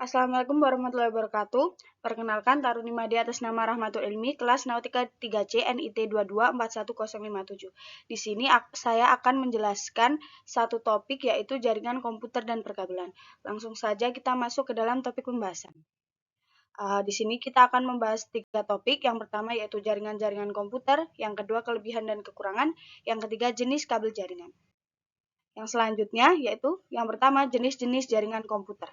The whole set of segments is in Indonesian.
Assalamualaikum warahmatullahi wabarakatuh. Perkenalkan, Taruni Madi atas nama Rahmatul Ilmi, kelas Nautika 3C NIT 2241057. Di sini saya akan menjelaskan satu topik, yaitu jaringan komputer dan perkabelan. Langsung saja kita masuk ke dalam topik pembahasan. Di sini kita akan membahas 3 topik. Yang pertama yaitu jaringan-jaringan komputer, yang kedua kelebihan dan kekurangan, yang ketiga jenis kabel jaringan. Yang selanjutnya yaitu yang pertama jenis-jenis jaringan komputer.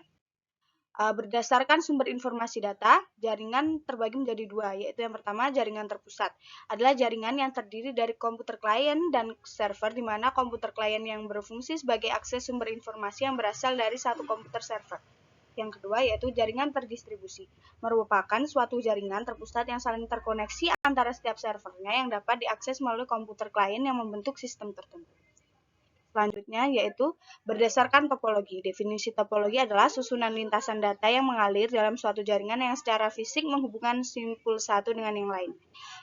Berdasarkan sumber informasi data, jaringan terbagi menjadi 2, yaitu yang pertama jaringan terpusat. Adalah jaringan yang terdiri dari komputer klien dan server, di mana komputer klien yang berfungsi sebagai akses sumber informasi yang berasal dari satu komputer server. Yang kedua yaitu jaringan terdistribusi, merupakan suatu jaringan terpusat yang saling terkoneksi antara setiap servernya yang dapat diakses melalui komputer klien yang membentuk sistem tertentu. Selanjutnya yaitu berdasarkan topologi. Definisi topologi adalah susunan lintasan data yang mengalir dalam suatu jaringan yang secara fisik menghubungkan simpul satu dengan yang lain.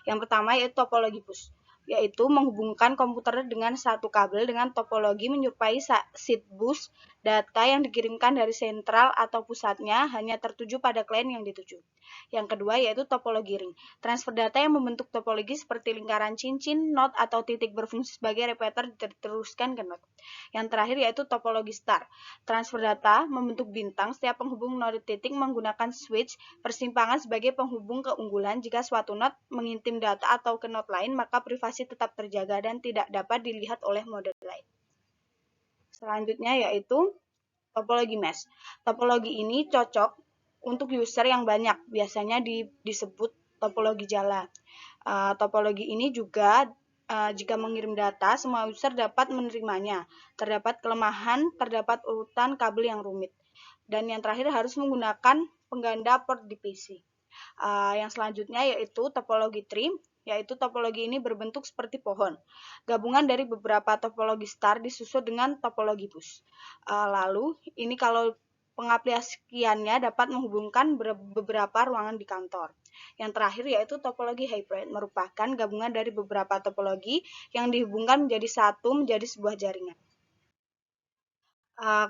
Yang pertama yaitu topologi bus, yaitu menghubungkan komputer dengan satu kabel dengan topologi menyerupai seed bus. Data yang dikirimkan dari sentral atau pusatnya hanya tertuju pada klien yang dituju. Yang kedua yaitu topologi ring. Transfer data yang membentuk topologi seperti lingkaran cincin, node atau titik berfungsi sebagai repeater diteruskan ke node. Yang terakhir yaitu topologi star. Transfer data membentuk bintang setiap penghubung node titik menggunakan switch persimpangan sebagai penghubung keunggulan. Jika suatu node mengirim data atau ke node lain, maka privasi tetap terjaga dan tidak dapat dilihat oleh node lain. Selanjutnya yaitu topologi mesh. Topologi ini cocok untuk user yang banyak, biasanya disebut topologi jala. Topologi ini juga jika mengirim data, semua user dapat menerimanya. Terdapat kelemahan, terdapat urutan kabel yang rumit. Dan yang terakhir harus menggunakan pengganda port di PC. Yang selanjutnya yaitu topologi tree, yaitu topologi ini berbentuk seperti pohon. Gabungan dari beberapa topologi star disusun dengan topologi bus. Lalu ini kalau pengaplikasiannya dapat menghubungkan beberapa ruangan di kantor. Yang terakhir yaitu topologi hybrid, merupakan gabungan dari beberapa topologi yang dihubungkan menjadi satu menjadi sebuah jaringan.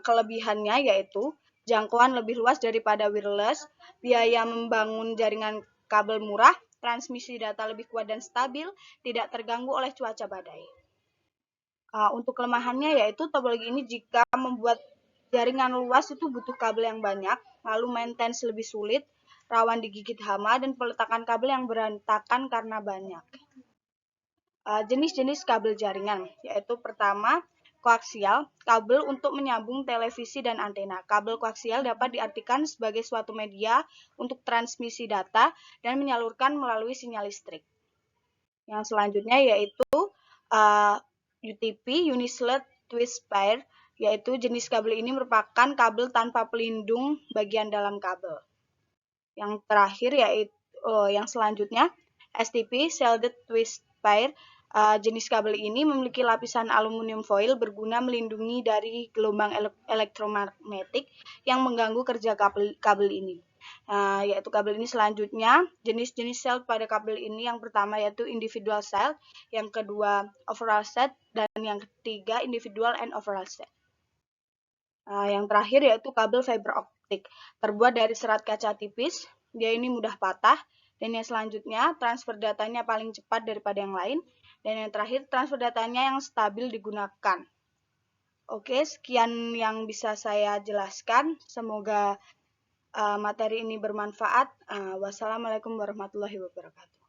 Kelebihannya yaitu jangkauan lebih luas daripada wireless, biaya membangun jaringan kabel murah, transmisi data lebih kuat dan stabil, tidak terganggu oleh cuaca badai. Untuk kelemahannya yaitu topologi ini jika membuat jaringan luas itu butuh kabel yang banyak, lalu maintenance lebih sulit, rawan digigit hama, dan peletakan kabel yang berantakan karena banyak. Jenis-jenis kabel jaringan yaitu pertama koaksial, kabel untuk menyambung televisi dan antena. Kabel koaksial dapat diartikan sebagai suatu media untuk transmisi data dan menyalurkan melalui sinyal listrik. Yang selanjutnya yaitu UTP, Unisled Twist Pair, yaitu jenis kabel ini merupakan kabel tanpa pelindung bagian dalam kabel. Yang terakhir yaitu yang selanjutnya STP, Shielded Twist Pair. Jenis kabel ini memiliki lapisan aluminium foil berguna melindungi dari gelombang elektromagnetik yang mengganggu kerja kabel ini. Yaitu kabel ini selanjutnya, jenis-jenis shell pada kabel ini yang pertama yaitu individual shell, yang kedua overall set, dan yang ketiga individual and overall set. Yang terakhir yaitu kabel fiber optik, terbuat dari serat kaca tipis, dia ini mudah patah, dan yang selanjutnya transfer datanya paling cepat daripada yang lain, dan yang terakhir transfer datanya yang stabil digunakan. Oke, sekian yang bisa saya jelaskan, semoga materi ini bermanfaat. Wassalamualaikum warahmatullahi wabarakatuh.